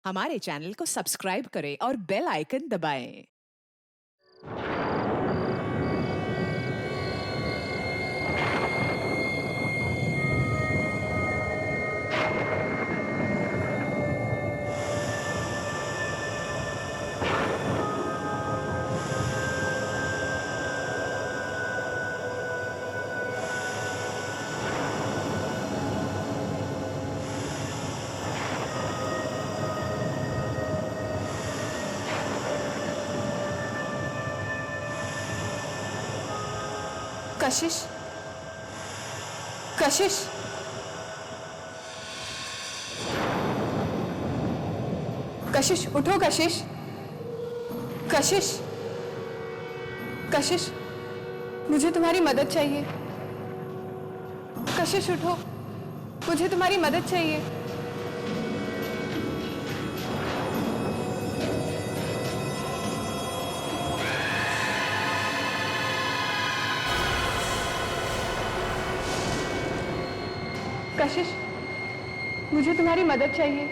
हमारे चैनल को सब्सक्राइब करें और बेल आइकन दबाएं। कशिश, कशिश, कशिश, उठो कशिश, कशिश, कशिश, मुझे तुम्हारी मदद चाहिए। कशिश उठो, मुझे तुम्हारी मदद चाहिए। कशिश, मुझे तुम्हारी मदद चाहिए।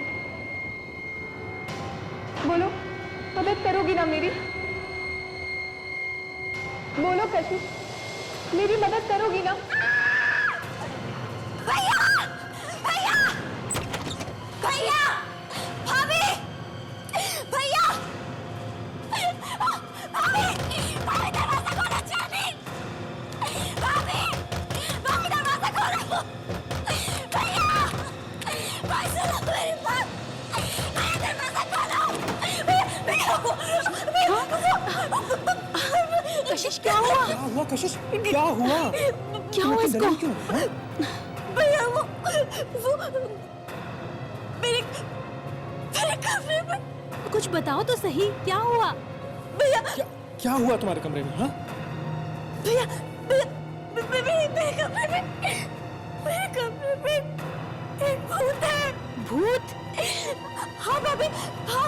बोलो, मदद करोगी ना मेरी? बोलो कशिश, मेरी मदद करोगी ना? भैया! भैया! भैया! भाभी! भैया! भाभी! भाभी दरवाजा खोलो चांदी! भाभी! भाभी दरवाजा खोलो! भैया! भाई सुनो मेरी बात! भैया दरवाजा खोलो! कशिश, क्या हुआ? क्या हुआ कशिश? क्या हुआ? क्या हुआ इसको? क्यों? हाँ? भैया वो मेरे मेरे कमरे में कुछ बताओ तो सही, क्या हुआ? भैया क्या हुआ तुम्हारे कमरे में? हाँ? भैया भैया मेरे कमरे में एक भूत है। भूत? हाँ भाभी, हाँ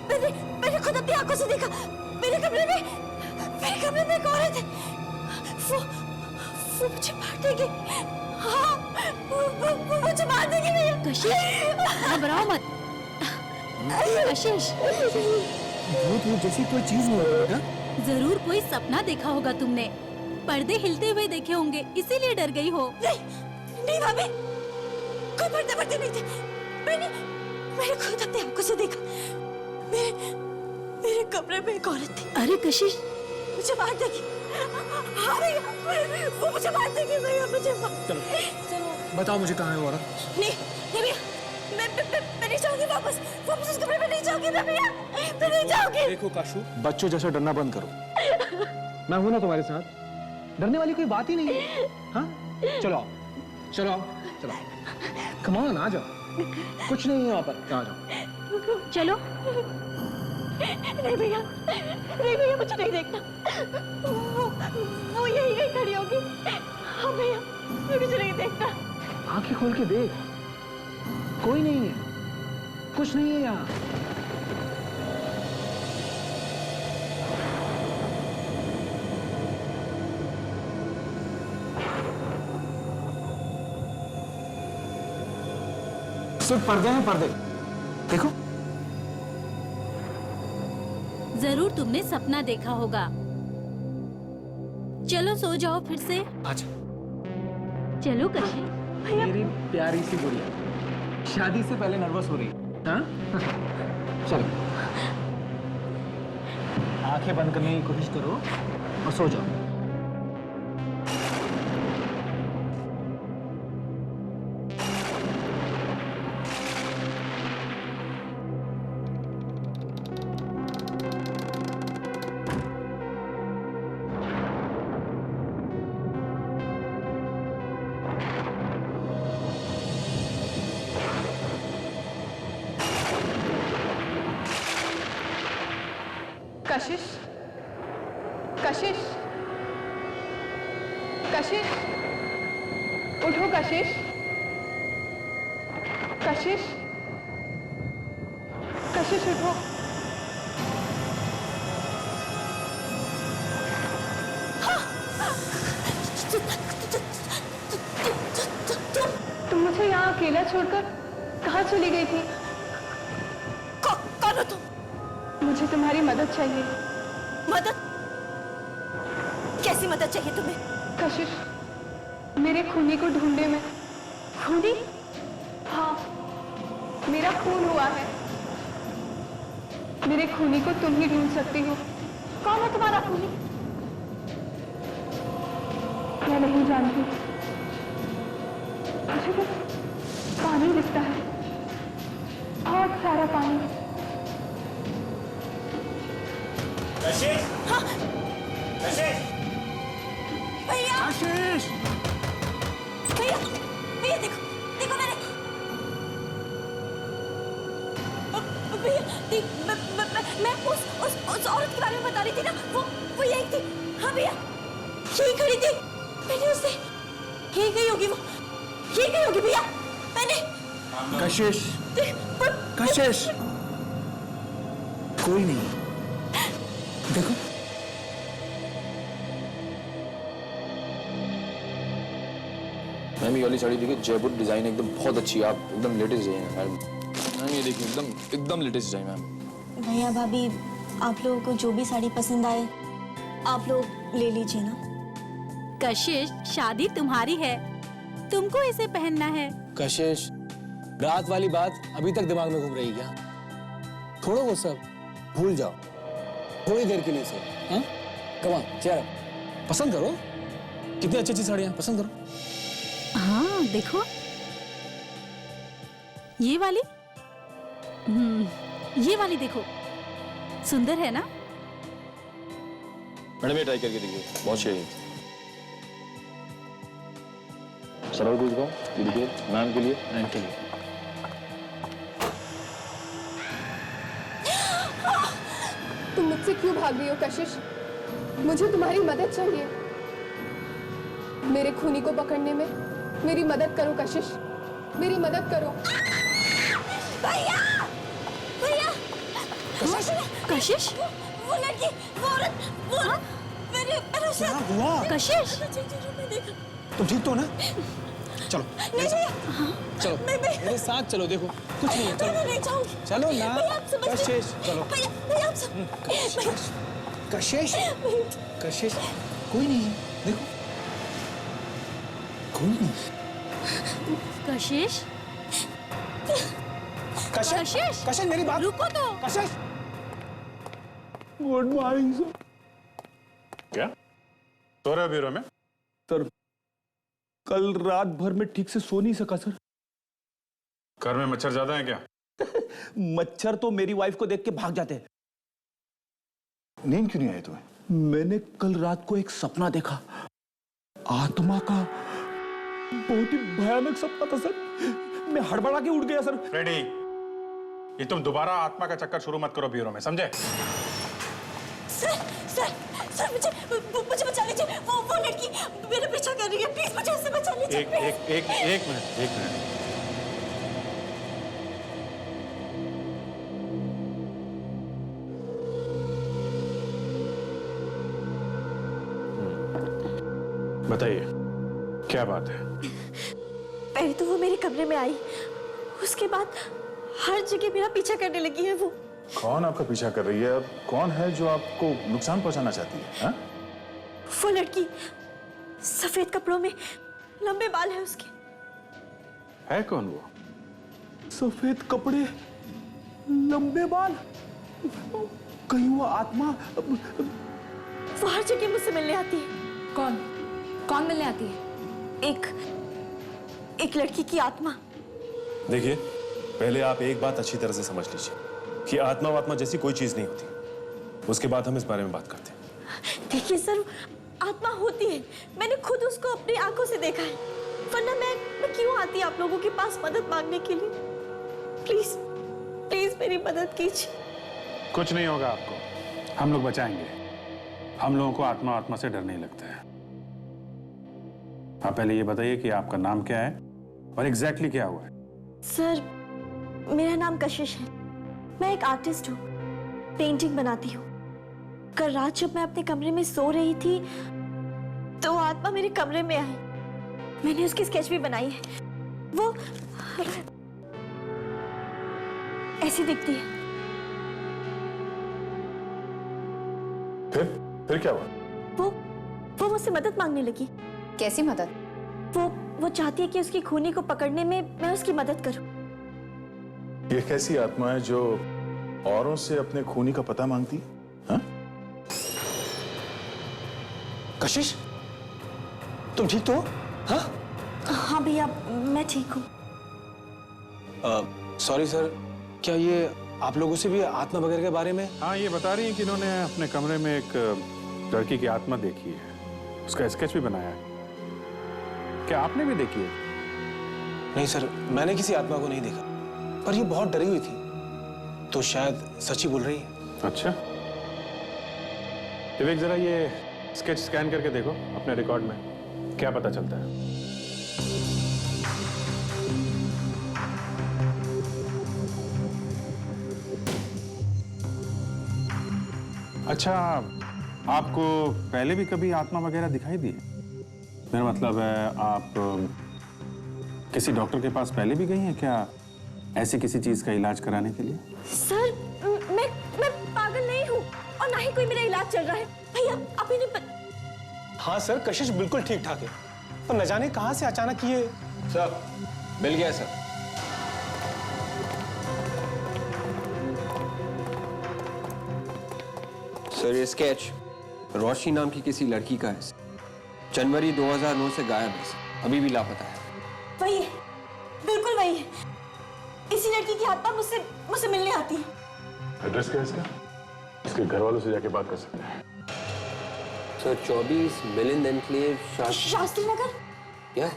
मैंने खुद अपनी आंखों से देखा। मेरे कमरे में एक औरत है। वो मुझे मार देगी। हाँ वो मुझे मार देगी भैया। कशिश, घबराओ मत। कशिश, भूत जैसी कोई चीज नहीं होती बेटा। जरूर कोई सपना देखा होगा तुमने। पर्दे हिलते हुए देखे होंगे, इसीलिए डर गई हो। नहीं भाभी, कोई पर्दे नहीं थे। मैंने खुद अपनी आंखों से देखा। मेरे कमरे में एक औरत थी। अरे कशिश, मुझे मार देगी। हाँ भैया, वो मुझे मार देगी भैया, मुझे चलो बताओ मुझे कहाँ है वो औरत? नहीं भैया, मैं नहीं जाऊंगी वापस उस कमरे में नहीं जाऊंगी मैं भैया, मैं नहीं जाऊंगी। देखो काशू, बच्चों जैसा डरना बंद करो। मैं हूं ना तुम्हारे साथ, डरने वाली कोई बात ही नहीं है। हाँ? चलो चलो चलो, कम ऑन, आ जाओ। कुछ नहीं है वहां पर, आ जाओ। चलो। नहीं भैया मुझे नहीं देखना। वो यही खड़ी होगी। हाँ भैया, मुझे नहीं देखना। आंखें खोल के देख, कोई नहीं है, कुछ नहीं है यहाँ। सिर्फ पर्दे हैं, पर्दे। देखो, जरूर तुमने सपना देखा होगा। चलो सो जाओ फिर से। अच्छा। चलो कशिश। मेरी प्यारी सी गुड़िया, शादी से पहले नर्वस हो रही है? हाँ? चलो, आंखें बंद करने की कोशिश करो और सो जाओ। कशिश, कशिश, कशिश, उठो कशिश, कशिश, कशिश उठो। तुम मुझे यहाँ अकेला छोड़कर कहाँ चली गई थी? मुझे तुम्हारी मदद चाहिए। मदद? कैसी मदद चाहिए तुम्हें? कशिश, मेरे खूनी को ढूंढने में। खूनी? हाँ, मेरा खून हुआ है। मेरे खूनी को तुम ही ढूंढ सकती हो। कौन है तुम्हारा खूनी? मैं नहीं जानती, मुझे बस पानी दिखता है, बहुत सारा पानी। कशिश! हाँ, कशिश! भैया आशीष! भैया भैया देखो देखो मैंने भैया मैं उस औरत के बारे में बता रही थी ना, वो यही थी। हाँ भैया, यही खड़ी थी। मैंने उससे यही गई होगी, वो यही गई होगी भैया। मैंने कशिश! कशिश! कोई नहीं, देखो। मैम ये वाली साड़ी देखिए, जयपुर डिजाइन एकदम बहुत अच्छी है, आप एकदम लेटेस्ट डिजाइन है मैम। मैम ये देखिए एकदम लेटेस्ट डिजाइन मैम। भैया भाभी, आप लोगों को जो भी साड़ी पसंद आए आप लोग ले लीजिए ना। कशिश, शादी तुम्हारी है, तुमको इसे पहनना है। कशिश, रात वाली बात अभी तक दिमाग में घूम रही क्या? छोड़ो वो सब, भूल जाओ थोड़ी देर के लिए से। हाँ, कम ऑन, चेयर अप। पसंद करो, कितनी अच्छी अच्छी साड़ियां, पसंद करो। हाँ देखो, ये वाली, ये वाली देखो, सुंदर है ना? मैडम ये ट्राई करके देखिए, बहुत सही है। सरल कुछ बताओ, ये देखिए मैम के लिए, मैम के लिए। तुम मुझसे क्यों भाग रही हो कशिश? मुझे तुम्हारी मदद चाहिए। मेरे खूनी को पकड़ने में मेरी मदद करो कशिश, मेरी मदद करो। भैया भैया कशिश, वो लड़की, वो औरत, वो मैंने उसे हुआ? कशिश, मैं देखा। तुम ठीक तो ना? चलो नहीं भैया, चलो मेरे साथ चलो, देखो कुछ नहीं है, मैं चलो नहीं जाऊंगी। चलो ना। भैया आप समझ कशिश, चलो। भैया आप सब कशिश, कशिश, कोई नहीं है, देखो कोई नहीं। कशिश, कशिश, कशिश, कशिश मेरी बात, रुको तो। कशिश। Good morning sir. क्या सो रहे हो ब्यूरो में? सर कल रात भर में ठीक से सो नहीं सका सर। घर में मच्छर ज्यादा है क्या? मच्छर तो मेरी वाइफ को देख के भाग जाते हैं। नींद क्यों नहीं आई तुम्हें? मैंने कल रात को एक सपना देखा, आत्मा का, बहुत ही भयानक सपना था सर। मैं हड़बड़ा के उठ गया सर। फ्रेडी, ये तुम दोबारा आत्मा का चक्कर शुरू मत करो ब्यूरो में, समझे? सर मुझे बचा लीजिए। वो लड़की मेरा पीछा कर रही है, प्लीज मुझे उससे बचा लीजिए। एक मिनट। बताइए क्या बात है? पहले तो वो मेरे कमरे में आई, उसके बाद हर जगह मेरा पीछा करने लगी है। वो कौन आपका पीछा कर रही है? अब कौन है जो आपको नुकसान पहुंचाना चाहती है? हा? वो लड़की, सफेद कपड़ों में, लंबे बाल है उसके। है कौन वो? सफेद कपड़े, लंबे बाल, कहीं वो आत्मा? वो हर जगह मुझसे मिलने आती है। कौन मिलने आती है? एक लड़की की आत्मा। देखिए, पहले आप एक बात अच्छी तरह से समझ लीजिए कि आत्मा जैसी कोई चीज नहीं होती। उसके बाद हम इस बारे में बात करते हैं। देखिए सर, आत्मा होती है, मैंने खुद उसको अपनी आंखों से देखा है, वरना मैं क्यों आती आप लोगों के पास मदद मांगने के लिए? प्लीज मेरी मदद कीजिए। कुछ नहीं होगा आपको, हम लोग बचाएंगे। हम लोगों को आत्मा से डर नहीं लगता है। आप पहले ये बताइए कि आपका नाम क्या है और एग्जैक्टली क्या हुआ है? सर, मेरा नाम कशिश है, मैं एक आर्टिस्ट हूँ, पेंटिंग बनाती हूँ। कल रात जब मैं अपने कमरे में सो रही थी तो आत्मा मेरे कमरे में आई। मैंने उसकी स्केच भी बनाई है। वो ऐसी दिखती है। फिर क्या हुआ? वो मुझसे मदद मांगने लगी। कैसी मदद? वो चाहती है कि उसकी खूनी को पकड़ने में मैं उसकी मदद करूं। ये कैसी आत्मा है जो औरों से अपने खूनी का पता मांगती? हाँ? कशिश, तुम ठीक तो हो? हाँ? हाँ भैया, मैं ठीक हूँ। सॉरी सर, क्या ये आप लोगों से भी आत्मा वगैरह के बारे में? हाँ, ये बता रही हैं कि इन्होंने अपने कमरे में एक लड़की की आत्मा देखी है, उसका स्केच भी बनाया है। क्या आपने भी देखी है? नहीं सर, मैंने किसी आत्मा को नहीं देखा, पर ये बहुत डरी हुई थी, तो शायद सच ही बोल रही है। अच्छा, विवेक जरा ये स्केच स्कैन करके देखो अपने रिकॉर्ड में, क्या पता चलता है। अच्छा, आपको पहले भी कभी आत्मा वगैरह दिखाई दी? मेरा मतलब है, आप किसी डॉक्टर के पास पहले भी गई हैं क्या, ऐसी किसी चीज का इलाज कराने के लिए? सर, मैं पागल नहीं हूँ और ना ही कोई मेरा इलाज चल रहा है। भैया, आप इन्हें हाँ सर, कशिश बिल्कुल ठीक ठाक है, पर न जाने कहां से अचानक ये। सर, मिल गया सर। सर, ये स्केच रोशनी नाम की किसी लड़की का है। जनवरी 2009 से गायब है, अभी भी लापता है। वही है, बिल्कुल वही है। इसी लड़की की आत्मा मुझसे मिलने आती है। एड्रेस क्या है इसका? इसके घर वालों से जाके बात कर सकते हैं। Sir, 24 Milind enclave Shastri Nagar. क्या?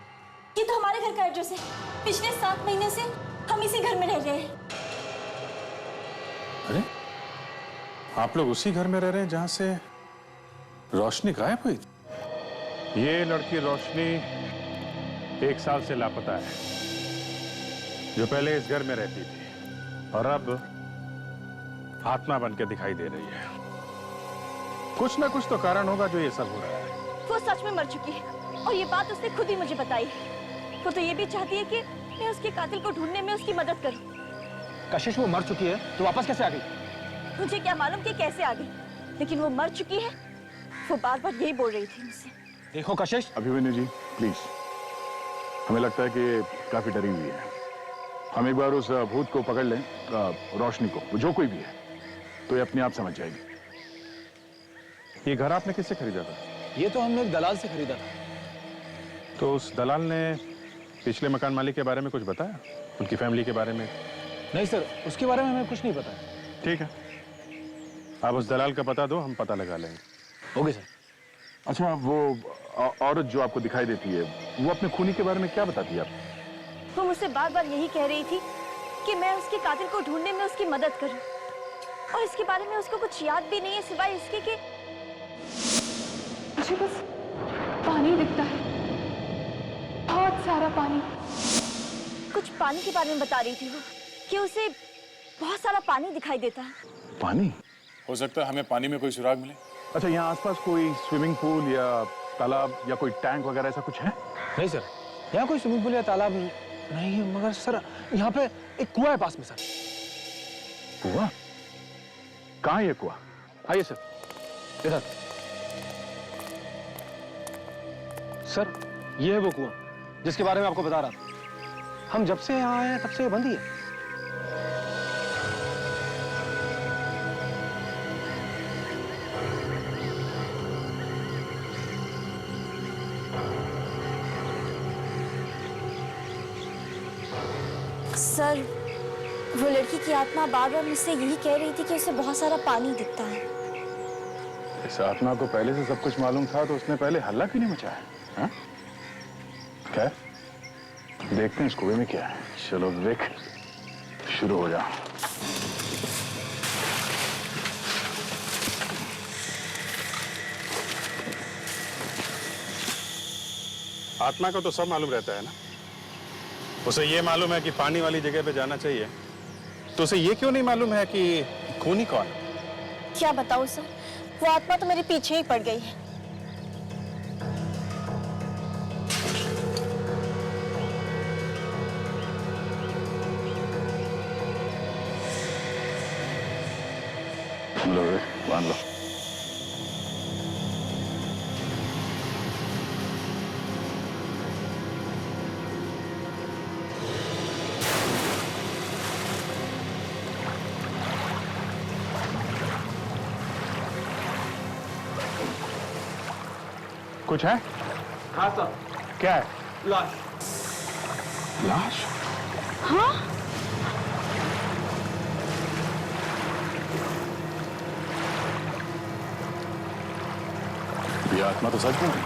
ये तो हमारे घर का एड्रेस है। पिछले 7 महीने से हम इसी घर में रह रहे हैं। अरे, आप लोग उसी घर में रह रहे हैं जहां से रोशनी गायब हुई? ये लड़की रोशनी 1 साल से लापता है, जो पहले इस घर में रहती थी और अब आत्मा बन के दिखाई दे रही है। कुछ ना कुछ तो कारण होगा जो ये सब हो रहा है। वो सच में मर चुकी है और ये बात उसने खुद ही मुझे बताई है। वो तो ये भी चाहती है कि मैं उसके कातिल को ढूंढने में उसकी मदद करूं। कशिश, वो मर चुकी है तो वापस कैसे आ गई? मुझे क्या मालूम कि कैसे आ गई, लेकिन वो मर चुकी है। वो बार बार यही बोल रही थी मुझसे। देखो कशिश, अभिमन्यु जी, प्लीज, हमें लगता है कि ये काफी डरी हुई है। हम एक बार उस भूत को पकड़ लें, रोशनी को, जो कोई भी है, तो ये अपने आप समझ जाएगी। ये घर आपने किससे खरीदा था? ये तो हमने एक दलाल से खरीदा था। तो उस दलाल ने पिछले मकान मालिक के बारे में कुछ बताया, उनकी फैमिली के बारे में? नहीं सर, उसके बारे में हमें कुछ नहीं पता। ठीक है, आप उस दलाल का पता दो, हम पता लगा लेंगे। Okay sir. अच्छा, वो औरत जो आपको दिखाई देती है, वो अपने खूनी के बारे में क्या बताती है आपको? वो मुझसे बार बार यही कह रही थी कि मैं उसके कातिल को ढूंढने में उसकी मदद करूं, और इसके बारे में उसको कुछ याद भी नहीं है सिवाय इसके कि मुझे बस पानी दिखता है, बहुत सारा पानी। कुछ पानी के बारे में बता रही थी वो, कि उसे बहुत सारा पानी दिखाई देता है। पानी? हो सकता है हमें पानी में कोई सुराग मिले। अच्छा, यहाँ आसपास कोई स्विमिंग पूल या तालाब या कोई टैंक वगैरह ऐसा कुछ है? नहीं सर, यहाँ कोई स्विमिंग पूल या तालाब नहीं है, मगर सर यहाँ पे एक कुआं है पास में। सर, कुआं? कहाँ है ये कुआं? आइए सर, इधर। सर, ये है वो कुआं जिसके बारे में आपको बता रहा था। हम जब से यहाँ आए हैं तब से ये बंद ही है। सर, वो लड़की की आत्मा बार बार मुझसे यही कह रही थी कि उसे बहुत सारा पानी दिखता है। इस आत्मा को पहले से सब कुछ मालूम था तो उसने पहले हल्ला क्यों नहीं मचाया? हाँ? क्या? देखते हैं इस कुएं में क्या है। चलो विवेक, शुरू हो जा। आत्मा को तो सब मालूम रहता है ना, उसे ये मालूम है कि पानी वाली जगह पे जाना चाहिए, तो उसे ये क्यों नहीं मालूम है कि खूनी कौन है? क्या बताऊं सर, वो आत्मा तो मेरे पीछे ही पड़ गई है। लो विवेक, बांध लो। कुछ है? हाँ सर, क्या है? लाश। लाश? ये आत्मा तो सच में है।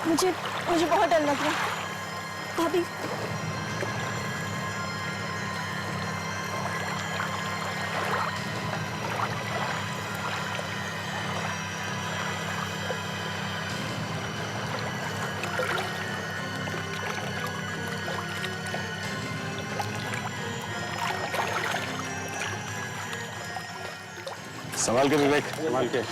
मुझे मुझे बहुत डर लग रहा है भाभी। संभाल के विवेक, संभाल के।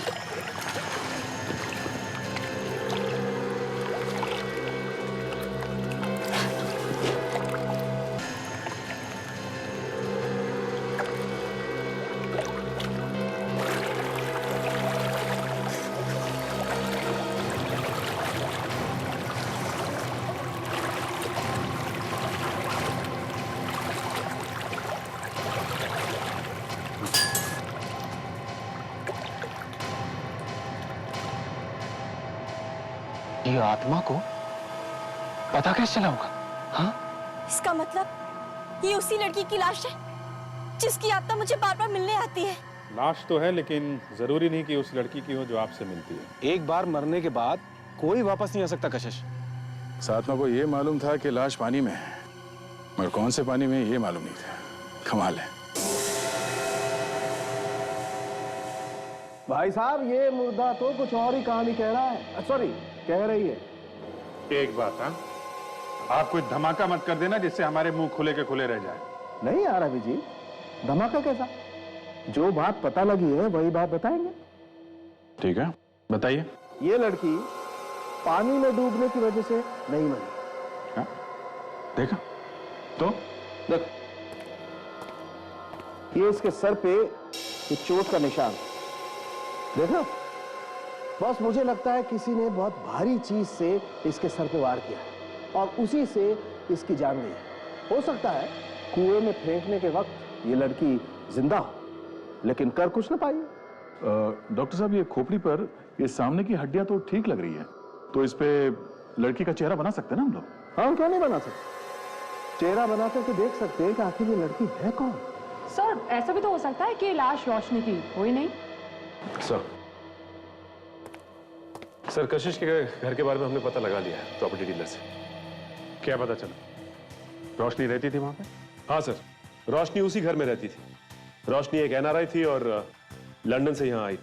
ये आत्मा को पता कैसे चला होगा? हाँ? इसका मतलब ये उसी लड़की की लाश है जिसकी आत्मा मुझे बार बार मिलने आती है। लाश तो है, लेकिन जरूरी नहीं कि उस लड़की की हो जो आपसे मिलती है। एक बार मरने के बाद कोई वापस नहीं आ सकता कशिश। सातमा को ये मालूम था कि लाश पानी में है, मगर कौन से पानी में ये मालूम नहीं था। कमाल है। भाई साहब, ये मुर्दा तो कुछ और ही कहानी कह रहा है, सॉरी कह रही है। एक बात, हाँ, आप कोई धमाका मत कर देना जिससे हमारे मुंह खुले के खुले रह जाए। नहीं यार अभी जी, धमाका कैसा? जो बात पता लगी है वही बात बताएंगे। ठीक है, बताइए। ये लड़की पानी में डूबने की वजह से नहीं मरी। हाँ? देखा तो देख, ये इसके सर पे ये चोट का निशान देखा। बस मुझे लगता है किसी ने बहुत भारी चीज से इसके सर पे वार किया है और उसी से इसकी जान गई है। हो सकता है कुएं में फेंकने के वक्त ये लड़की जिंदा हो, लेकिन कर कुछ ना पाई। डॉक्टर साहब, ये खोपड़ी पर ये सामने की हड्डियां तो ठीक लग रही है, तो इस पे लड़की का चेहरा बना सकते हैं ना हम लोग? हाँ, क्यों नहीं बना सकते? चेहरा बना करके देख सकते हैं कि आखिर ये लड़की है कौन। सर, ऐसा भी तो हो सकता है कि लाश रोशनी की हो ही नहीं। सर, कशिश के घर के बारे में हमने पता लगा लिया है प्रॉपर्टी डीलर से। क्या पता चला? रोशनी रहती थी वहां पे? हाँ सर, रोशनी उसी घर में रहती थी। रोशनी एक एनआरआई थी और लंदन से यहाँ आई,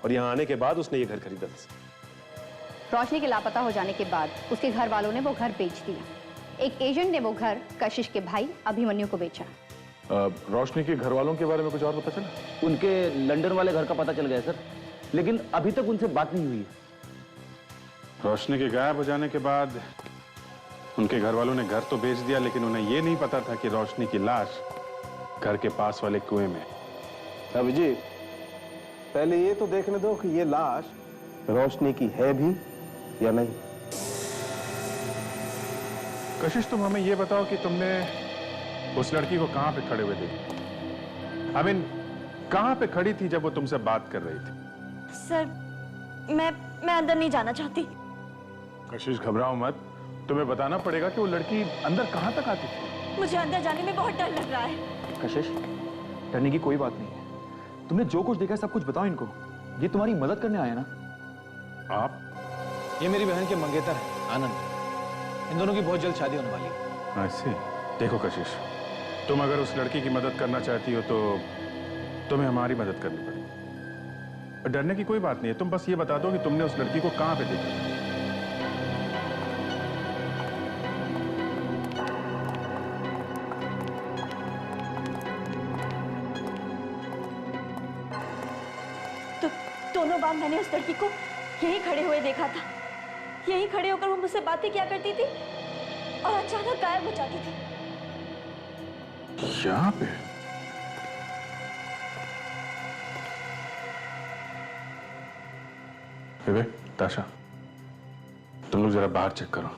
और यहाँ आने के बाद उसने ये घर खरीदा था। रोशनी के लापता हो जाने के बाद उसके घर वालों ने वो घर बेच दिया। एक एजेंट ने वो घर कशिश के भाई अभिमन्यु को बेचा। रोशनी के घर वालों के बारे में कुछ और पता चला? उनके लंदन वाले घर का पता चल गया सर, लेकिन अभी तक उनसे बात नहीं हुई। रोशनी के गायब हो जाने के बाद उनके घर वालों ने घर तो बेच दिया, लेकिन उन्हें यह नहीं पता था कि रोशनी की लाश घर के पास वाले कुएं में। अभी जी, पहले ये तो देखने दो कि ये लाश रोशनी की है भी या नहीं। कशिश, तुम हमें यह बताओ कि तुमने उस लड़की को कहां पे खड़े हुए देखा? आई मीन, कहां पे खड़ी थी जब वो तुमसे बात कर रही थी? सर, मैं अंदर नहीं जाना चाहती। कशिश, घबराओ मत, तुम्हें बताना पड़ेगा कि वो लड़की अंदर कहां तक आती थी। मुझे अंदर जाने में बहुत डर लग रहा है। कशिश, डरने की कोई बात नहीं है। तुमने जो कुछ देखा सब कुछ बताओ इनको। ये तुम्हारी मदद करने आया ना। आप? ये मेरी बहन के मंगेतर है आनंद। इन दोनों की बहुत जल्द शादी होने वाली है। ऐसे देखो कशिश, तुम अगर उस लड़की की मदद करना चाहती हो तो तुम्हें हमारी मदद करनी पड़ेगी। डरने की कोई बात नहीं है, तुम बस ये बता दो कि तुमने उस लड़की को कहां पे देखा। तो दोनों बार मैंने उस लड़की को यहीं खड़े हुए देखा था। यहीं खड़े होकर वो मुझसे बातें किया करती थी और अचानक गायब हो जाती थी। यहाँ पे? विवेक, ताशा, तुम लोग जरा बाहर चेक करो,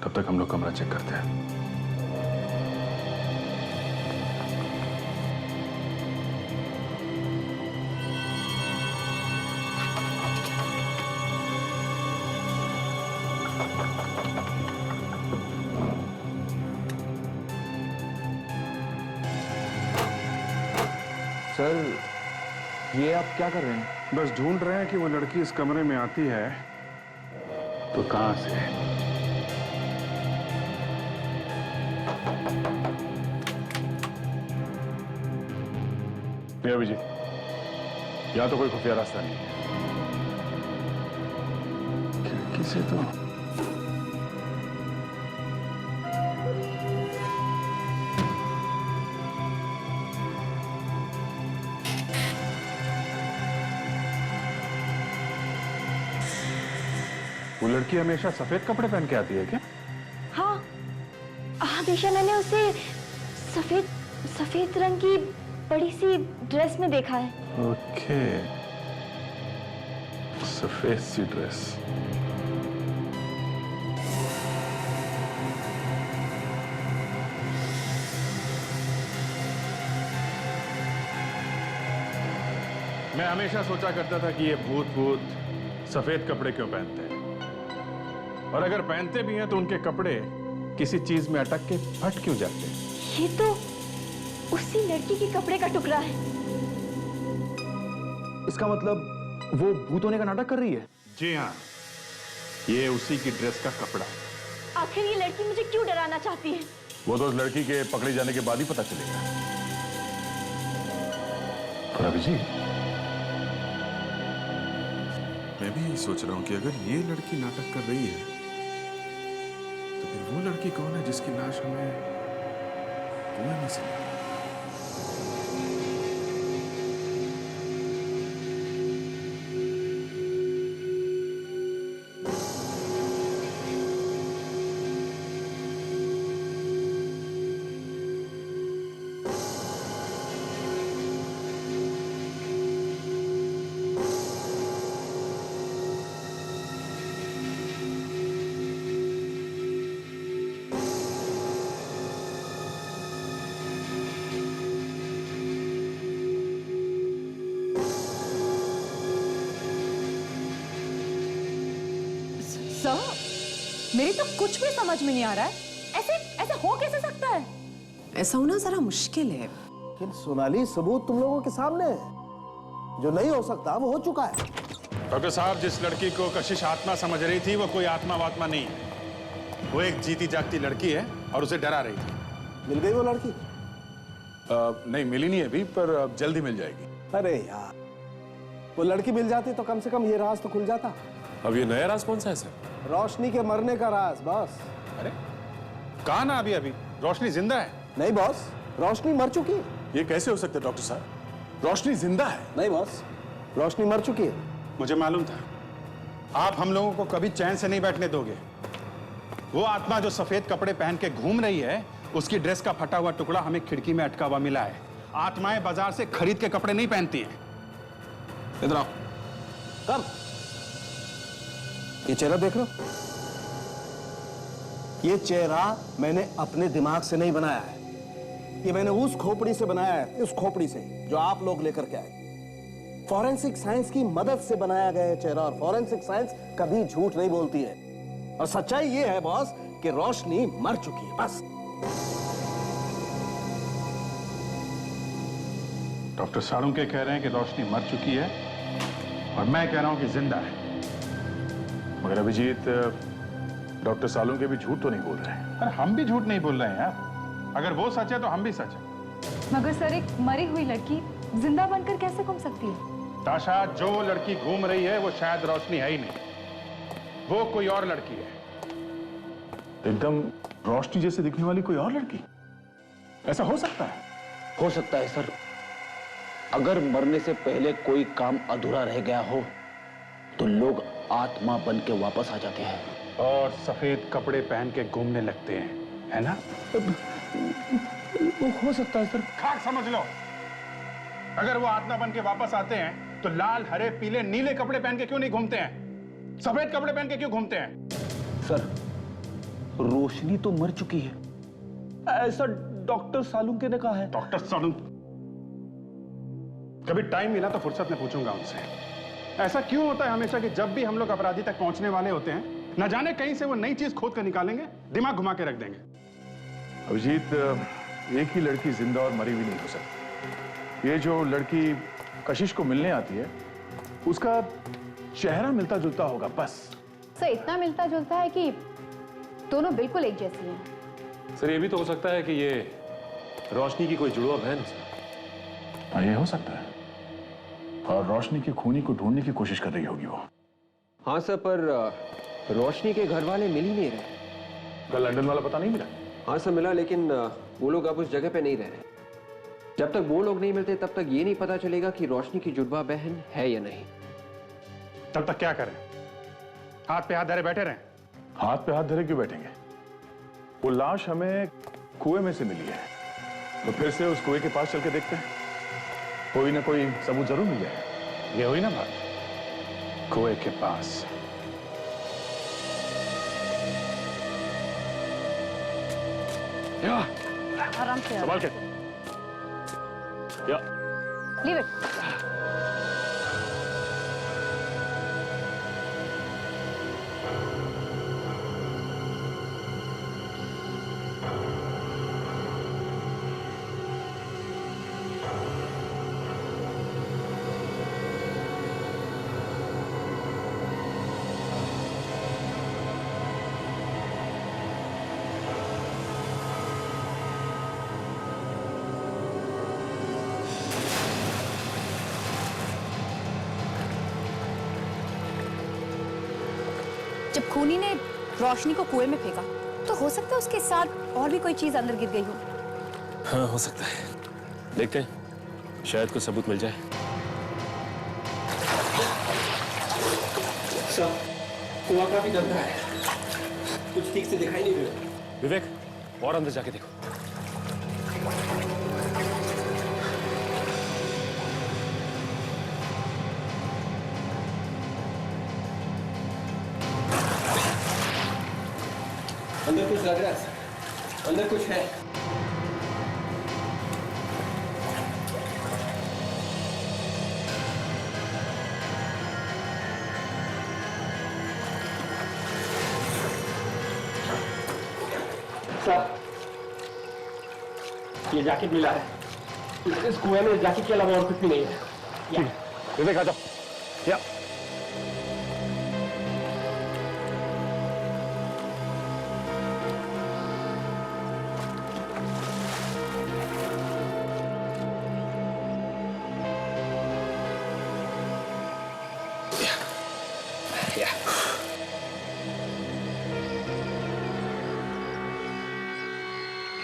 तब तक हम लोग कमरा चेक करते हैं। सर, ये आप क्या कर रहे हैं? बस ढूंढ रहे हैं कि वो लड़की इस कमरे में आती है तो कहां से। नहीं अभिजीत, यहां तो कोई खुफिया रास्ता नहीं है। खिड़की से तो वो लड़की हमेशा सफेद कपड़े पहन के आती है क्या? हाँ, हमेशा मैंने उसे सफेद सफेद रंग की बड़ी सी ड्रेस में देखा है। ओके, सफेद सी ड्रेस। मैं हमेशा सोचा करता था कि ये भूत सफेद कपड़े क्यों पहनते हैं, और अगर पहनते भी हैं तो उनके कपड़े किसी चीज में अटक के फट क्यों जाते हैं। ये तो उसी लड़की के कपड़े का टुकड़ा है। इसका मतलब वो भूत होने का नाटक कर रही है? जी हाँ, ये उसी की ड्रेस का कपड़ा है। आखिर ये लड़की मुझे क्यों डराना चाहती है? वो तो उस लड़की के पकड़े जाने के बाद ही पता चलेगा। और अभिजीत, मैं भी यही सोच रहा हूं कि अगर ये लड़की नाटक कर रही है तो फिर वो लड़की कौन है जिसकी लाश हमें कुएं में से मिली? सर, मेरी तो कुछ भी समझ में नहीं आ रहा है। ऐसे ऐसे हो कैसे सकता है? ऐसा होना जरा मुश्किल है। लेकिन सोनाली, सबूत तुम लोगों के सामने है। जो नहीं हो सकता वो हो चुका है। डॉक्टर साहब, जिस लड़की को कशिश आत्मा समझ रही थी वो कोई आत्मा वात्मा नहीं है। वो एक जीती जागती लड़की है और उसे डरा रही थी। मिल गई वो लड़की? नहीं मिली नहीं अभी, पर अब जल्दी मिल जाएगी। अरे यार, वो लड़की मिल जाती तो कम से कम ये राज तो खुल जाता। अब ये नया राज कौन सा है सर? रोशनी के मरने का राज, बॉस। अरे कहा ना अभी रोशनी जिंदा है। नहीं बॉस, रोशनी मर चुकी है। ये कैसे हो सकता है डॉक्टर साहब? रोशनी जिंदा है? नहीं बॉस, रोशनी मर चुकी है। मुझे मालूम था आप हम लोगों को कभी चैन से नहीं बैठने दोगे। वो आत्मा जो सफेद कपड़े पहन के घूम रही है, उसकी ड्रेस का फटा हुआ टुकड़ा हमें खिड़की में अटका हुआ मिला है। आत्माएं बाजार से खरीद के कपड़े नहीं पहनती हैं। इधर आओ। कम। ये चेहरा देख रहे हो? ये चेहरा मैंने अपने दिमाग से नहीं बनाया है। ये मैंने उस खोपड़ी से बनाया है, उस खोपड़ी से जो आप लोग लेकर के आए। फॉरेंसिक साइंस की मदद से बनाया गया है चेहरा, और फॉरेंसिक साइंस कभी झूठ नहीं बोलती है। और सच्चाई ये है बॉस कि रोशनी मर चुकी है, बस। डॉक्टर साळुंके कह रहे हैं कि रोशनी मर चुकी है, और मैं कह रहा हूं कि जिंदा है। मगर अभिजीत, डॉक्टर साळुंके भी झूठ तो नहीं बोल रहे हैं। अरे हम भी झूठ नहीं बोल रहे हैं यार। अगर वो सच है तो हम भी सच है। मगर सर, एक मरी हुई लड़की जिंदा बनकर कैसे घूम सकती है? ताशा, जो लड़की घूम रही है वो शायद रोशनी है ही नहीं, वो कोई और लड़की है। एकदम रोशनी जैसे दिखने वाली कोई और लड़की? ऐसा हो सकता है? हो सकता है सर। अगर मरने से पहले कोई काम अधूरा रह गया हो तो लोग आत्मा बन के वापस आ जाते हैं और सफेद कपड़े पहन के घूमने लगते हैं, है ना? वो हो सकता है सर। खाक समझ लो। अगर वो आत्मा बन के वापस आते हैं तो लाल, हरे, पीले, नीले कपड़े पहन के क्यों नहीं घूमते हैं? सफेद कपड़े पहन के क्यों घूमते हैं? सर, रोशनी तो मर चुकी है, ऐसा डॉक्टर सालुंके ने कहा है। डॉक्टर सालुंके? कभी टाइम मिला तो फुर्सत में पूछूंगा उनसे। ऐसा क्यों होता है हमेशा कि जब भी हम लोग अपराधी तक पहुंचने वाले होते हैं, न जाने कहीं से वो नई चीज खोद कर निकालेंगे, दिमाग घुमा के रख देंगे। अभिजीत, एक ही लड़की जिंदा और मरी हुई नहीं हो सकती। ये जो लड़की कशिश को मिलने आती है उसका चेहरा मिलता जुलता होगा बस। सर इतना मिलता जुलता है कि दोनों बिल्कुल एक जैसी हैं। सर ये भी तो हो सकता है कि ये रोशनी की कोई जुड़वा बहन है। हाँ, ये हो सकता है। और रोशनी की खूनी को ढूंढने की कोशिश कर रही होगी वो। हाँ सर, पर रोशनी के घर वाले मिल ही नहीं रहे। कल लंदन वाला पता नहीं मिला? हाँ सर मिला, लेकिन वो लोग अब उस जगह पे नहीं रह रहे। जब तक वो लोग नहीं मिलते तब तक ये नहीं पता चलेगा कि रोशनी की जुड़वा बहन है या नहीं। तब तक क्या करें? हाथ पे हाथ धरे बैठे रहें? हाथ पे हाथ धरे क्यों बैठेंगे? वो लाश हमें कुएं में से मिली है, तो फिर से उस कुएं के पास चल के देखते हैं, कोई ना कोई सबूत जरूर मिल जाएगा। ये हुई ना बात, कुएं के पास। आराम से संभाल के। या लीव इट। जब खूनी ने रोशनी को कुएं में फेंका तो हो सकता है उसके साथ और भी कोई चीज अंदर गिर गई हो। हाँ हो सकता है, देखते हैं शायद कोई सबूत मिल जाए। सर कुआं काफी गंदा है, कुछ ठीक से दिखाई नहीं दे रहा। विवेक और अंदर जाके देखो। अंदर कुछ लग रहा है सर, अंदर कुछ है। सर ये जैकेट मिला है, इस कुएं में जैकेट के अलावा और कुछ भी नहीं है। विवेक आ जाओ। या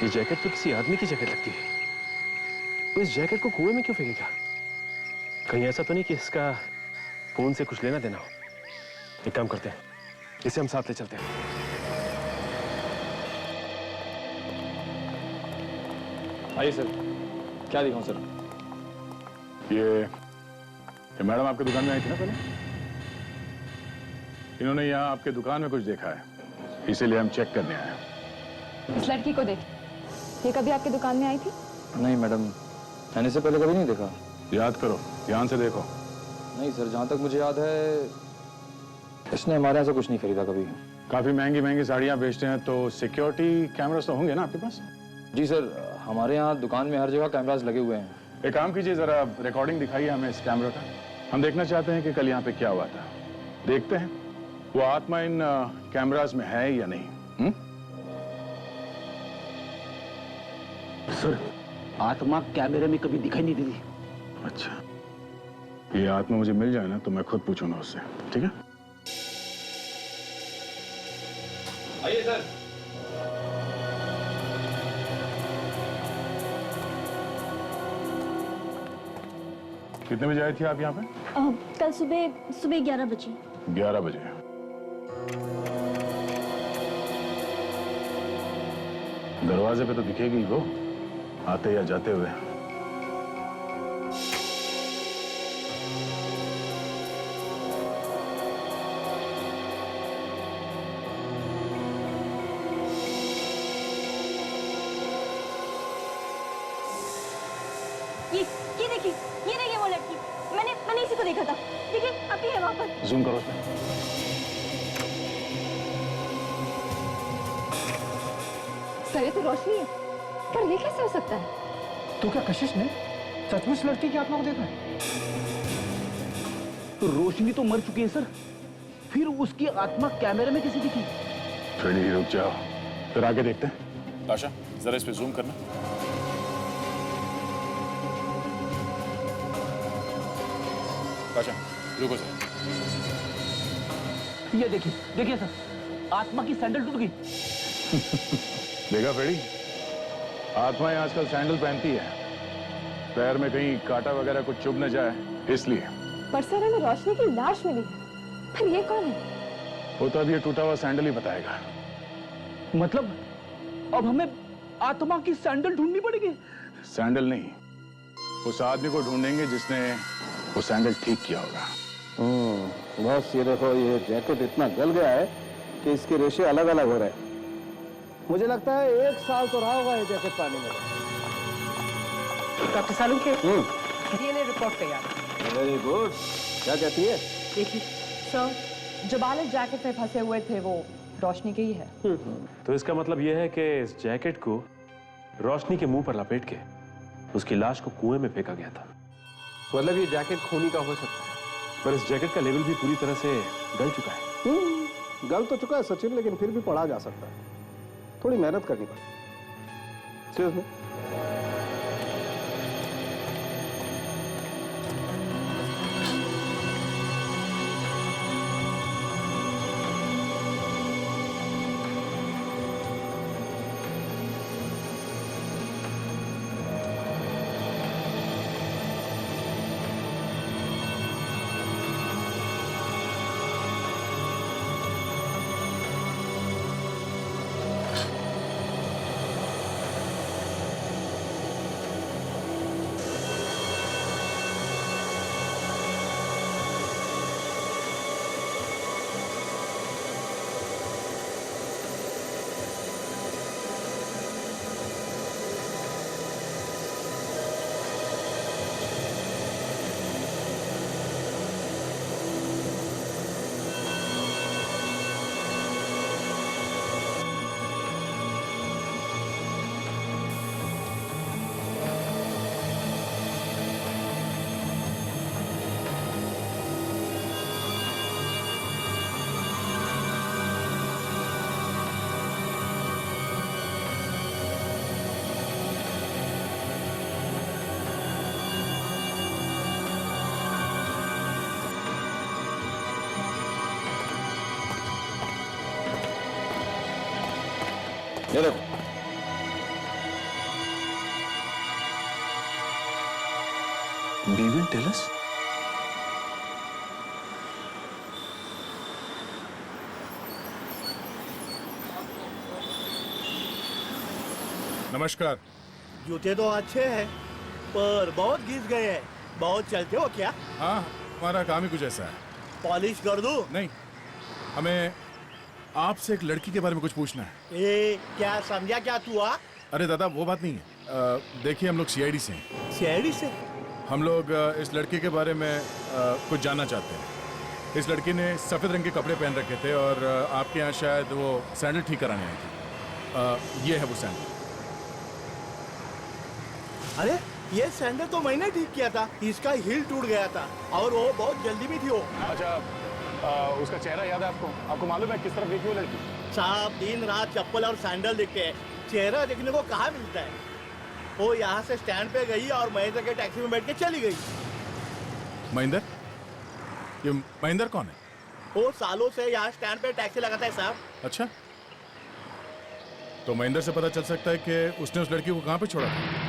ये जैकेट तो किसी आदमी की जैकेट लगती है। तो इस जैकेट को कुएं में क्यों फेंकेगा? कहीं ऐसा तो नहीं कि इसका खून से कुछ लेना देना हो? एक काम करते हैं, इसे हम साथ ले चलते हैं। आइए सर, क्या दिखाऊं सर? ये मैडम आपकी दुकान में आई थी ना पहले? इन्होंने यहाँ आपके दुकान में कुछ देखा है, इसीलिए हम चेक करने आए हैं। इस लड़की को देख, ये कभी आपकी दुकान में आई थी? नहीं मैडम, मैंने इसे पहले कभी नहीं देखा। याद करो, ध्यान से देखो। नहीं सर, जहाँ तक मुझे याद है इसने हमारे यहाँ से कुछ नहीं खरीदा कभी। काफी महंगी महंगी साड़ियाँ बेचते हैं तो सिक्योरिटी कैमरास तो होंगे ना आपके पास? जी सर, हमारे यहाँ दुकान में हर जगह कैमरास लगे हुए हैं। एक काम कीजिए, जरा रिकॉर्डिंग दिखाइए हमें इस कैमरा का। हम देखना चाहते हैं कि कल यहाँ पे क्या हुआ था। देखते हैं वो आत्मा इन कैमरास में है या नहीं। सर आत्मा कैमरे में कभी दिखाई नहीं देती। अच्छा, ये आत्मा मुझे मिल जाए ना तो मैं खुद पूछूंगा उससे, ठीक है? आइए सर। कितने बजे आई थी आप यहाँ पे? कल सुबह 11 बजे। 11 बजे। दरवाजे पे तो दिखेगी वो, आते या जाते हुए। ये देखिए वो लड़की, मैंने इसी को देखा था। देखिए अभी है वहां पर। जूम करो उसमें। सर ये तो रोशनी है, पर ये कैसे हो सकता है? तो क्या कशिश ने सचमुच लड़की की आत्मा को देखा है? तो रोशनी तो मर चुकी है सर, फिर उसकी आत्मा कैमरे में कैसे दिखी? फ्रेडी रुक जाओ, फिर आगे देखते हैं। आशा जरा इस पे जूम करना। आशा रुको सर। ये देखिए देखिए सर, आत्मा की सैंडल टूट गई। देखा फ्रेडी, आत्माएं आजकल सैंडल पहनती है, पैर में कहीं कांटा वगैरह कुछ चुभ न जाए इसलिए। पर सर हमें रोशनी की लाश मिली है, पर ये कौन है? वो तो अब ये टूटा हुआ सैंडल ही बताएगा। मतलब अब हमें आत्मा की सैंडल ढूंढनी पड़ेगी? सैंडल नहीं, उस आदमी को ढूंढेंगे जिसने वो सैंडल ठीक किया होगा। बस ये देखो, ये जैकेट इतना गल गया है कि इसके रेशे अलग अलग हो रहे हैं। मुझे लगता है 1 साल तो रहा होगा ये जैकेट पानी में। डॉक्टर सालुंखे, डीएनए रिपोर्ट तैयार है। Very good. क्या कहती है? देखिए सर, जो बालक जैकेट में फंसे हुए थे वो रोशनी के ही है। तो इसका मतलब यह है कि इस जैकेट को रोशनी के मुंह पर लपेट के उसकी लाश को कुएं में फेंका गया था। मतलब ये जैकेट खूनी का हो सकता है। पर इस जैकेट का लेवल भी पूरी तरह से गल चुका है। गल तो चुका है सचिन, लेकिन फिर भी पढ़ा जा सकता है। थोड़ी मेहनत करनी पड़ेगी। सीरियसली। ये देखो, Devin tell us? नमस्कार। जूते तो अच्छे हैं, पर बहुत घिस गए हैं। बहुत चलते हो क्या? हाँ, हमारा काम ही कुछ ऐसा है। पॉलिश कर दूं? नहीं, हमें आपसे एक लड़की के बारे में कुछ पूछना है। क्या समझा क्या तू? अरे दादा, वो बात नहीं है। देखिए, हम लोग सीआईडी से हैं। सीआईडी से? हम लोग इस लड़की के बारे में कुछ जानना चाहते हैं। इस लड़की ने सफ़ेद रंग के कपड़े पहन रखे थे और आपके यहाँ शायद वो सैंडल ठीक कराने आई थी। ये है वो सैंडल। अरे ये सैंडल तो मैंने ठीक किया था। इसका हील टूट गया था और वो बहुत जल्दी भी थी वो। अच्छा, उसका चेहरा याद है आपको? आपको मालूम है किस तरफ देखी वो लड़की? साहब, दिन रात चप्पल और सैंडल दिखते हैं, चेहरा देखने को कहाँ मिलता है। वो यहाँ से स्टैंड पे गई और महेंद्र के टैक्सी में बैठ के चली गई। महेंद्र? ये महेंद्र कौन है? वो सालों से यहाँ स्टैंड पे टैक्सी लगाता है साहब। अच्छा, तो महेंद्र से पता चल सकता है कि उसने उस लड़की को कहाँ पे छोड़ा था।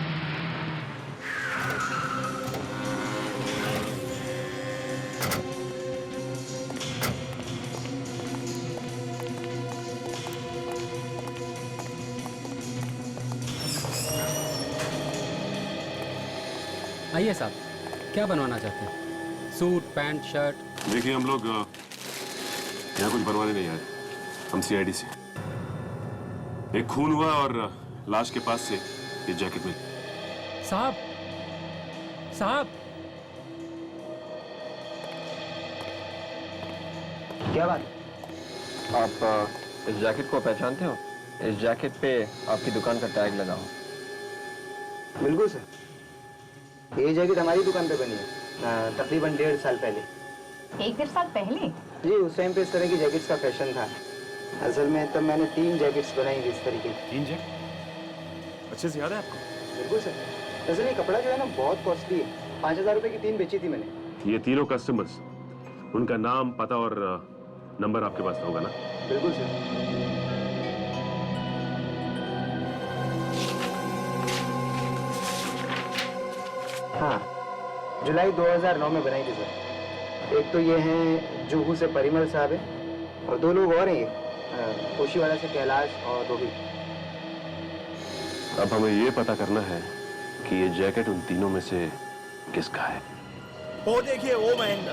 आइए साहब, क्या बनवाना चाहते हैं? Suit, pant, shirt? देखिए, हम लोग यहाँ कुछ बनवाने नहीं आए। हम सीआईडी से। एक खून हुआ और लाश के पास से ये जैकेट मिली। साहब, साहब, क्या बात? आप इस जैकेट को पहचानते हो? इस जैकेट पे आपकी दुकान का टैग लगा हो। बिल्कुल सर, ये जैकेट हमारी दुकान पे बनी है तकरीबन 1.5 साल पहले। 1-1.5 साल पहले? जी, उस टाइम पे इस तरह की जैकेट्स का फैशन था। असल में तब मैंने 3 जैकेट्स बनाई थी इस तरीके की। 3 जैकेट? अच्छे से याद है आपको? बिल्कुल सर। दरअसल ये कपड़ा जो है ना बहुत कॉस्टली है। 5000 रुपए की 3 बेची थी मैंने। ये तीनों कस्टमर्स, उनका नाम, पता और नंबर आपके पास होगा ना? बिल्कुल सर। हाँ, जुलाई 2009 में बनाई थी सर। एक तो ये हैं जुहू से परिमल साहब है और 2 लोग और हैं ये कोशीवाड़ा से कैलाश और रोहित। अब हमें ये पता करना है कि ये जैकेट उन तीनों में से किसका है। वो देखिए, वो महेंद्र।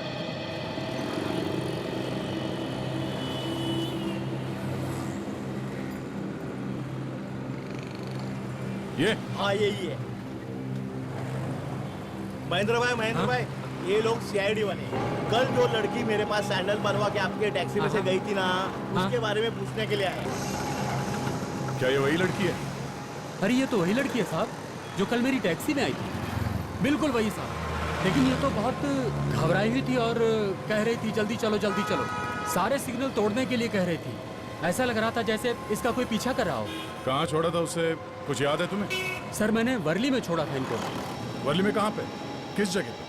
ये? हाँ, यही है। महेंद्र भाई, ये लोग सीआईडी वाले हैं। कल जो लड़की मेरे पास सैंडल बनवा के आपके टैक्सी में से गई थी ना, उसके बारे में पूछने के लिए आए। क्या ये वही लड़की है? अरे ये तो वही लड़की है साहब जो कल मेरी टैक्सी में आई थी। बिल्कुल वही साहब, लेकिन ये तो बहुत घबराई हुई थी और कह रही थी जल्दी चलो जल्दी चलो। सारे सिग्नल तोड़ने के लिए कह रही थी। ऐसा लग रहा था जैसे इसका कोई पीछा कर रहा हो। कहाँ छोड़ा था उसे, कुछ याद है तुम्हें? सर मैंने वर्ली में छोड़ा था इनको। वर्ली में कहाँ पे, किस जगह पे?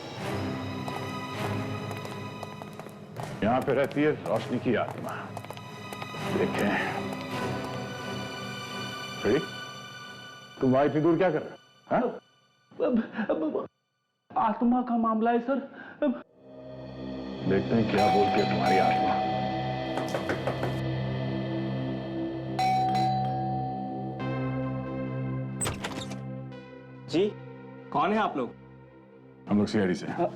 यहाँ पे रहती है रोशनी की आत्मा। देखें, तुम वहां इतनी दूर क्या कर रहे हो? आत्मा का मामला है सर। देखते हैं क्या बोलती है तुम्हारी आत्मा। जी, कौन है आप लोग? हम लोग सीआईडी से हैं।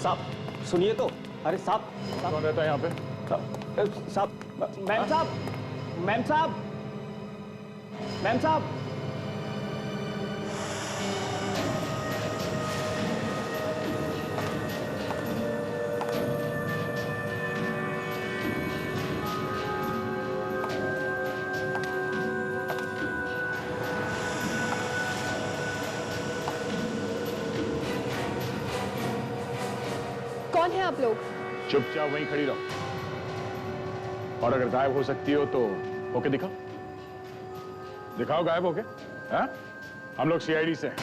साहब सुनिए तो। अरे साहब, कौन रहता है यहाँ पे? साहब, मैम साहब, मैम साहब, मैम साहब। कौन है आप लोग? चुपचाप वहीं खड़ी रहो, और अगर गायब हो सकती हो तो होके दिखाओ। दिखाओ गायब होके। हाँ? हम लोग सीआईडी से हैं।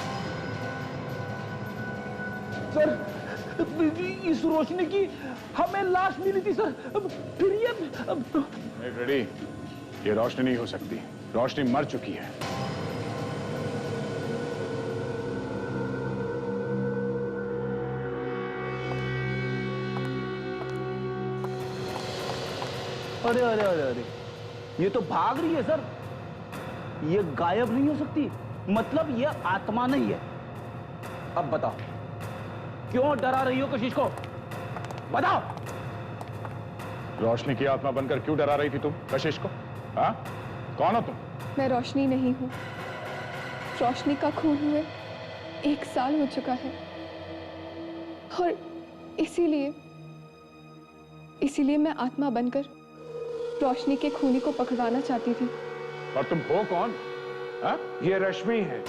सर, इस रोशनी की हमें लाश मिली थी सर। फिर ये रेडी, ये रोशनी नहीं हो सकती। रोशनी मर चुकी है। अरे अरे अरे अरे, ये तो भाग रही है सर। ये गायब नहीं हो सकती, मतलब ये आत्मा नहीं है। अब बताओ, क्यों डरा रही हो कशिश को? बताओ। रोशनी की आत्मा बनकर क्यों डरा रही थी तुम कशिश को? हाँ? कौन हो तुम? मैं रोशनी नहीं हूँ। रोशनी का खून हुए 1 साल हो चुका है और इसीलिए मैं आत्मा बनकर रोशनी के खूनी को पकड़वाना चाहती थी। और तुम हो कौन? हाँ? ये रश्मि है,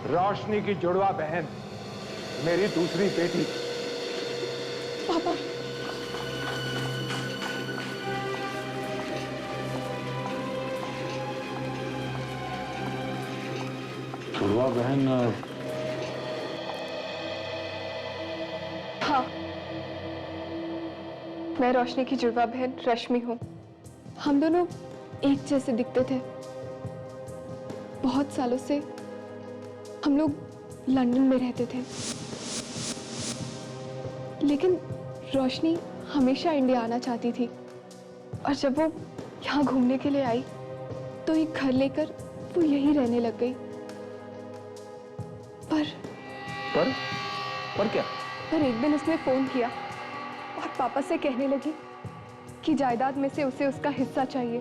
रोशनी की जुड़वा बहन, मेरी दूसरी बेटी। पापा, जुड़वा बहन? हाँ, मैं रोशनी की जुड़वा बहन रश्मि हूँ। हम दोनों एक जैसे दिखते थे। बहुत सालों से हम लोग लंदन में रहते थे, लेकिन रोशनी हमेशा इंडिया आना चाहती थी और जब वो यहाँ घूमने के लिए आई तो एक घर लेकर वो यहीं रहने लग गई। पर क्या? पर एक दिन उसने फोन किया और पापा से कहने लगी कि जायदाद में से उसे उसका हिस्सा चाहिए।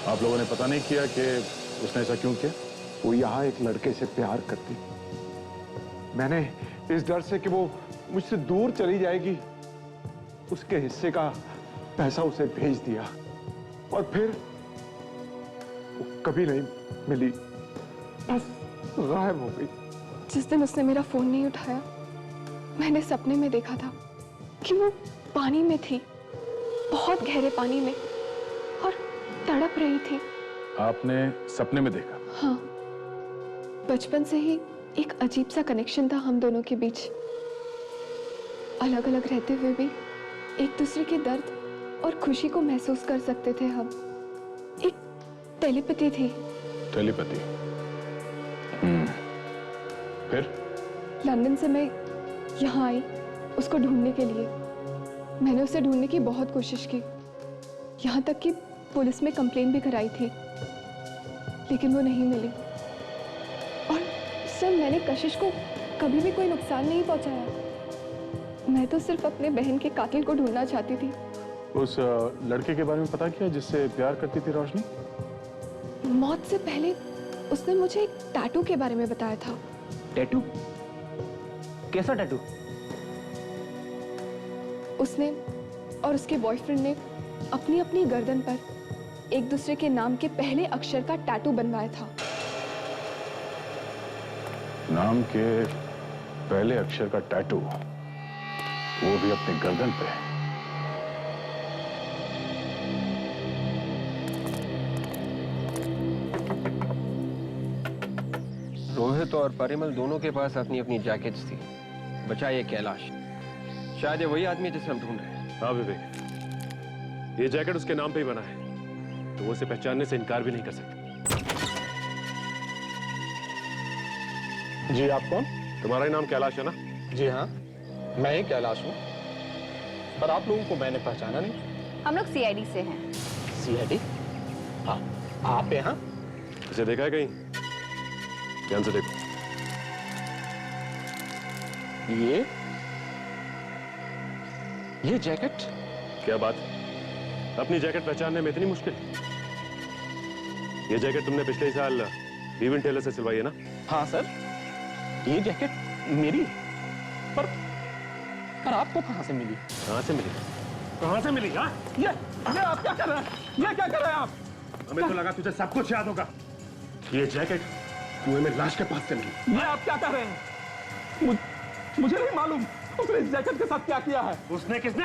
आप लोगों ने पता नहीं किया कि उसने ऐसा क्यों किया? वो यहाँ एक लड़के से प्यार करती। मैंने इस डर से कि वो मुझसे दूर चली जाएगी, उसके हिस्से का पैसा उसे भेज दिया और फिर वो कभी नहीं मिली, बस गायब हो गई। जिस दिन उसने मेरा फोन नहीं उठाया, मैंने सपने में देखा था कि वो पानी में थी, बहुत गहरे पानी में, और तड़प रही थी। आपने सपने में देखा? हाँ, बचपन से ही एक अजीब सा कनेक्शन था हम दोनों के बीच। अलग अलग रहते हुए भी एक दूसरे के दर्द और खुशी को महसूस कर सकते थे हम। एक टेलीपैथी थी। टेलीपैथी? फिर लंदन से मैं यहाँ आई उसको ढूंढने के लिए। मैंने उसे ढूंढने की बहुत कोशिश की, यहाँ तक कि पुलिस में कंप्लेन भी कराई थी, लेकिन वो नहीं मिली। और सर, मैंने कशिश को कभी भी कोई नुकसान नहीं पहुंचाया। मैं तो सिर्फ अपने बहन के कातिल को ढूंढना चाहती थी। उस लड़के के बारे में पता किया जिससे प्यार करती थी रोशनी? मौत से पहले उसने मुझे एक टैटू के बारे में बताया था। टैटू? कैसा टैटू? उसने और उसके बॉयफ्रेंड ने अपनी अपनी गर्दन पर एक दूसरे के नाम के पहले अक्षर का टैटू बनवाया था। नाम के पहले अक्षर का टैटू, वो भी अपनी गर्दन पे? रोहित और परिमल दोनों के पास अपनी अपनी जैकेट्स थी, बचा ये कैलाश। शायद ये वही आदमी है जिसे हम ढूंढ रहे हैं। हाँ विवेक, ये जैकेट उसके नाम पे ही बना है, तो वो उसे पहचानने से इनकार भी नहीं कर सकते। जी, आप कौन? तुम्हारा ही नाम कैलाश है ना? जी हाँ, मैं ही कैलाश हूँ, पर आप लोगों को मैंने पहचाना नहीं। हम लोग सीआईडी से हैं। सीआईडी? हाँ, आप यहाँ? इसे देखा है कहीं? ध्यान से देखो। ये जैकेट? क्या बात, अपनी जैकेट पहचानने में इतनी मुश्किल? ये जैकेट तुमने पिछले साल इवेंट टेलर से सिलवाई है ना? हाँ सर, ये जैकेट मेरी। पर आपको कहाँ से मिली? कहाँ से मिली? कहाँ से मिली? हाँ? ये आप क्या कर रहे हैं? ये क्या कर रहे हैं आप? हमें तो लगा तुझे सब कुछ याद होगा। ये जैकेट कुएं में लाश के पास से मिली। ये आप क्या कर रहे हैं? मुझे नहीं मालूम उसने इस जैकेट के साथ क्या किया है। उसने? किसने?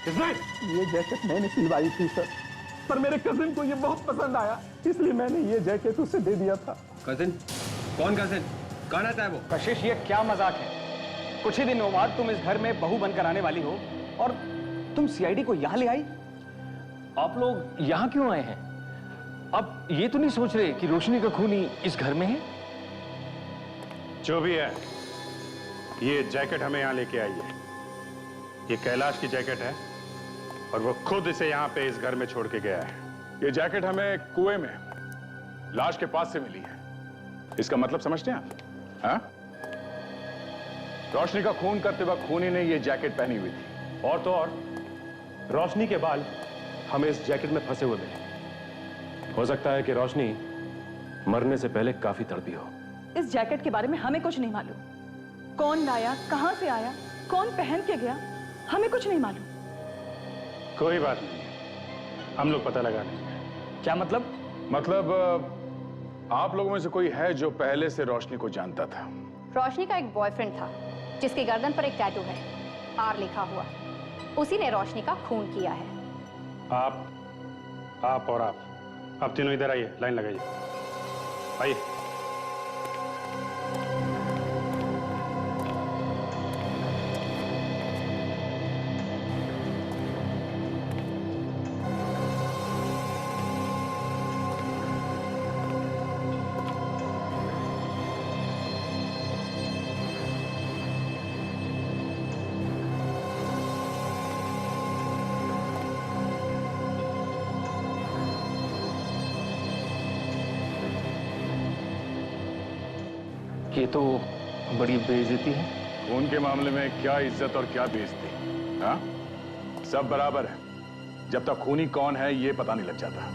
ये जैकेट मैंने सिलवाई थी सर, पर मेरे कजिन को ये बहुत पसंद आया, इसलिए मैंने ये जैकेट उसे दे दिया था। कजिन? कौन कजिन? कौन आता है वो? कशिश, ये क्या मजाक है? कुछ ही दिनों बाद तुम इस घर में बहू बनकर आने वाली हो और तुम सीआईडी को यहां ले आई। आप लोग यहाँ क्यों आए हैं? अब ये तो नहीं सोच रहे कि रोशनी का खूनी इस घर में है? जो भी है, ये जैकेट हमें यहाँ लेके आई है। ये कैलाश की जैकेट है और वो खुद इसे यहाँ पे इस घर में छोड़ के गया है। ये जैकेट हमें कुएं में लाश के पास से मिली है। इसका मतलब समझते हैं आप? हाँ? रोशनी का खून करते वक्त खूनी ने ये जैकेट पहनी हुई थी। और तो और रोशनी के बाल हमें इस जैकेट में फंसे हुए मिले। हो सकता है कि रोशनी मरने से पहले काफी तड़पी हो। इस जैकेट के बारे में हमें कुछ नहीं मालूम। कौन लाया, कहां से आया, कौन पहन के गया, हमें कुछ नहीं मालूम। कोई बात नहीं, हम लोग पता लगा लेंगे। क्या मतलब? मतलब आप लोगों में से कोई है जो पहले से रोशनी को जानता था? रोशनी का एक बॉयफ्रेंड था जिसकी गर्दन पर एक टैटू है, आर लिखा हुआ। उसी ने रोशनी का खून किया है। आप और आप, अब तीनों इधर आइए, लाइन लगाइए, आइए। ये तो बड़ी बेइज्जती है। खून के मामले में क्या इज्जत और क्या बेइज्जती? हाँ, सब बराबर है जब तक खूनी कौन है ये पता नहीं लग जाता।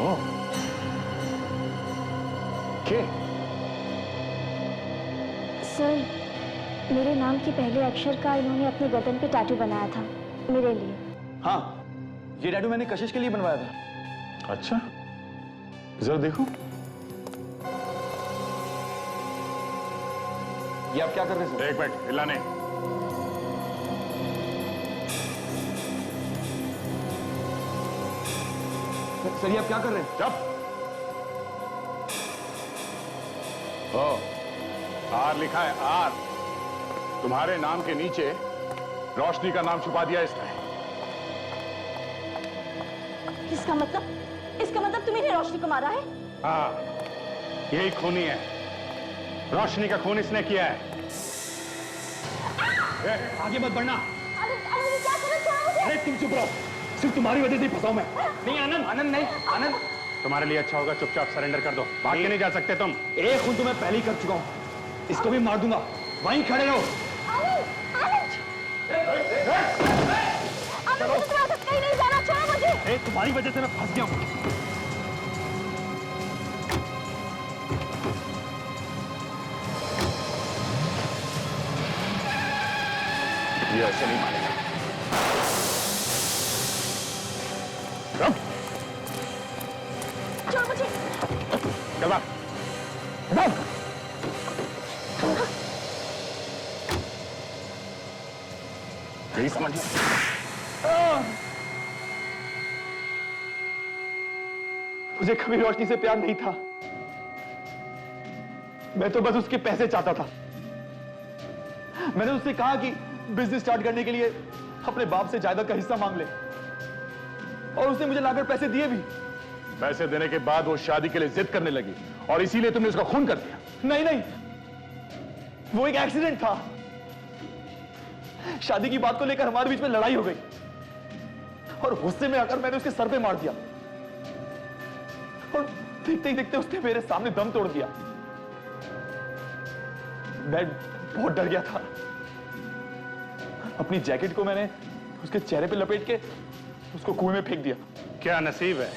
ओह, के? सर, मेरे नाम के पहले अक्षर का इन्होंने अपने गर्दन पे टैटू बनाया था मेरे लिए। हाँ, ये टैटू मैंने कशिश के लिए बनवाया था। अच्छा, जरा देखो। ये आप क्या कर रहे हैं सर? एक मिनट, हिला नहीं। सर ये आप क्या कर रहे हैं? चुप। ओ, आर लिखा है, आर। तुम्हारे नाम के नीचे रोशनी का नाम छुपा दिया इसने। इसका मतलब तुम्हें रोशनी को मारा है? हाँ, यही खूनी है। रोशनी का खून इसने किया है। आगे मत बढ़ना। क्या कर रहे हो? अरे तुम चुप रहो, सिर्फ तुम्हारी वजह से ही फंसा हूं मैं। नहीं आनंद, आनंद नहीं, आनंद। तुम्हारे लिए अच्छा होगा चुपचाप सरेंडर कर दो, भाग के नहीं जा सकते तुम। एक खून तो मैं पहले ही कर चुका हूं, इसको भी मार दूंगा। वहीं खड़े रहो। कहीं नहीं जाना, छोड़ो मुझे। तुम्हारी वजह से मैं फंस गया हूं। ये ऐसे नहीं मानेगा। छोड़ो मुझे। चल भाग। मुझे कभी रोशनी से प्यार नहीं था। मैं तो बस उसके पैसे चाहता था। मैंने उससे कहा कि बिजनेस स्टार्ट करने के लिए अपने बाप से जायदाद का हिस्सा मांग ले, और उसने मुझे लाकर पैसे दिए भी। पैसे देने के बाद वो शादी के लिए जिद करने लगी और इसीलिए तुमने उसका खून कर दिया। नहीं नहीं, वो एक एक्सीडेंट था। शादी की बात को लेकर हमारे बीच में लड़ाई हो गई और गुस्से में आकर मैंने उसके सर पे मार दिया, और देखते ही देखते उसने मेरे सामने दम तोड़ दिया। मैं बहुत डर गया था। अपनी जैकेट को मैंने उसके चेहरे पे लपेट के उसको कुएं में फेंक दिया। क्या नसीब है,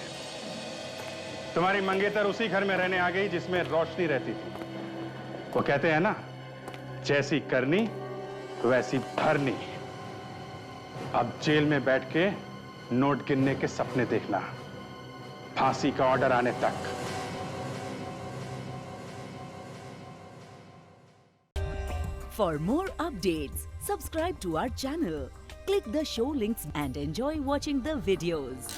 तुम्हारी मंगेतर उसी घर में रहने आ गई जिसमें रोशनी रहती थी। वो कहते हैं ना, जैसी करनी वैसी भरनी। अब जेल में बैठ के नोट गिनने के सपने देखना, फांसी का ऑर्डर आने तक। For more updates, subscribe to our channel, click the show links and enjoy watching the videos.